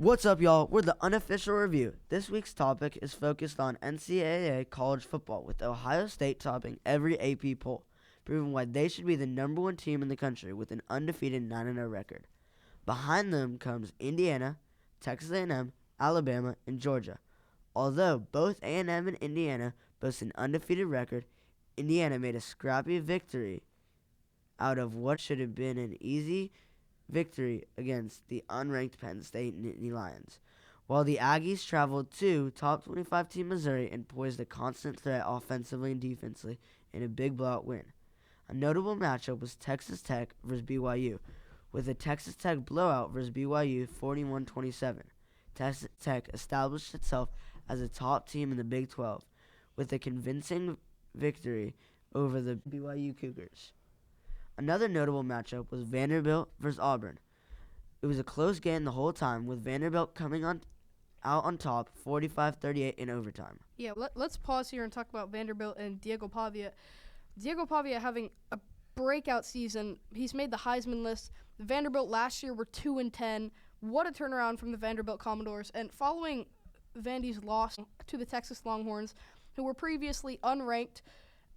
What's up, y'all? We're the Unofficial Review. This week's topic is focused on NCAA college football, with Ohio State topping every AP poll, proving why they should be the number one team in the country with an undefeated 9-0 record. Behind them comes Indiana, Texas A&M, Alabama, and Georgia. Although both A&M and Indiana boast an undefeated record, Indiana made a scrappy victory out of what should have been an easy victory against the unranked Penn State Nittany Lions, while the Aggies traveled to top 25 team Missouri and posed a constant threat offensively and defensively in a big blowout win. A notable matchup was Texas Tech versus BYU, with a Texas Tech blowout versus BYU 41-27. Texas Tech established itself as a top team in the Big 12 with a convincing victory over the BYU Cougars. Another notable matchup was Vanderbilt versus Auburn. It was a close game the whole time, with Vanderbilt coming out on top 45-38 in overtime. Yeah, let's pause here and talk about Vanderbilt and Diego Pavia. Diego Pavia having a breakout season. He's made the Heisman list. Vanderbilt last year were 2-10. What a turnaround from the Vanderbilt Commodores. And following Vandy's loss to the Texas Longhorns, who were previously unranked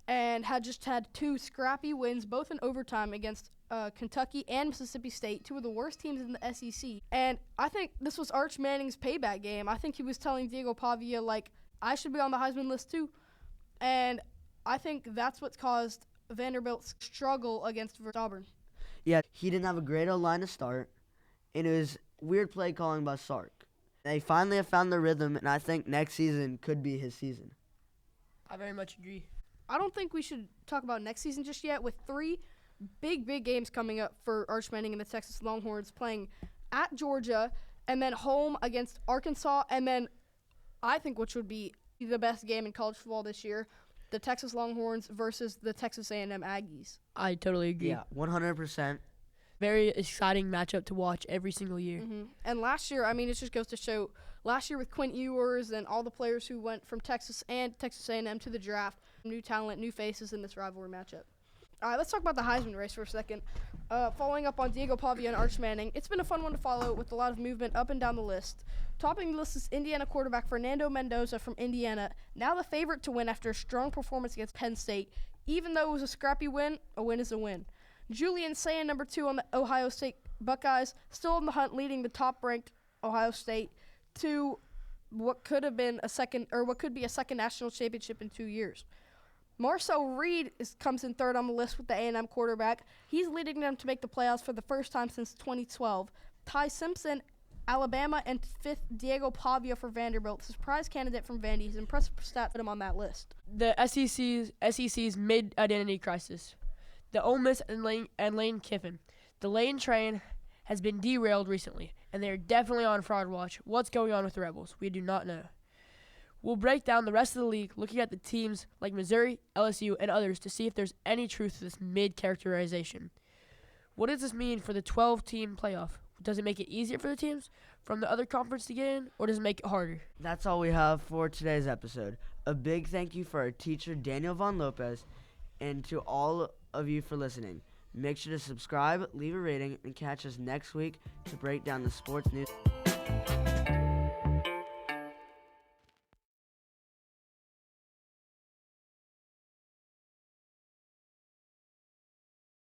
and had just had two scrappy wins, both in overtime against Kentucky and Mississippi State, two of the worst teams in the SEC. And I think this was Arch Manning's payback game. I think he was telling Diego Pavia, I should be on the Heisman list too. And I think that's what caused Vanderbilt's struggle against Auburn. Yeah, he didn't have a great O-line to start, and it was weird play calling by Sark. They finally have found their rhythm, and I think next season could be his season. I very much agree. I don't think we should talk about next season just yet, with three big games coming up for Arch Manning and the Texas Longhorns, playing at Georgia and then home against Arkansas, and then I think which would be the best game in college football this year, the Texas Longhorns versus the Texas A&M Aggies. I totally agree. Yeah, 100%. Very exciting matchup to watch every single year. Mm-hmm. And last year, it just goes to show, last year with Quint Ewers and all the players who went from Texas and Texas A&M to the draft, new talent, new faces in this rivalry matchup. All right, let's talk about the Heisman race for a second. Following up on Diego Pavia and Arch Manning, it's been a fun one to follow with a lot of movement up and down the list. Topping the list is Indiana quarterback Fernando Mendoza from Indiana, now the favorite to win after a strong performance against Penn State. Even though it was a scrappy win, a win is a win. Julian Sayin, number 2 on the Ohio State Buckeyes, still in the hunt, leading the top-ranked Ohio State to what could be a second national championship in 2 years. Marcel Reed comes in third on the list with the A&M quarterback. He's leading them to make the playoffs for the first time since 2012. Ty Simpson, Alabama, and fifth, Diego Pavia for Vanderbilt, surprise candidate from Vandy. His impressive stats put him on that list. The SEC's mid-identity crisis. The Ole Miss and Lane Kiffin. The Lane train has been derailed recently, and they are definitely on fraud watch. What's going on with the Rebels? We do not know. We'll break down the rest of the league, looking at the teams like Missouri, LSU, and others to see if there's any truth to this mid-characterization. What does this mean for the 12-team playoff? Does it make it easier for the teams from the other conference to get in, or does it make it harder? That's all we have for today's episode. A big thank you for our teacher, Daniel Von Lopez, and to all of you for listening. Make sure to subscribe, leave a rating, and catch us next week to break down the sports news.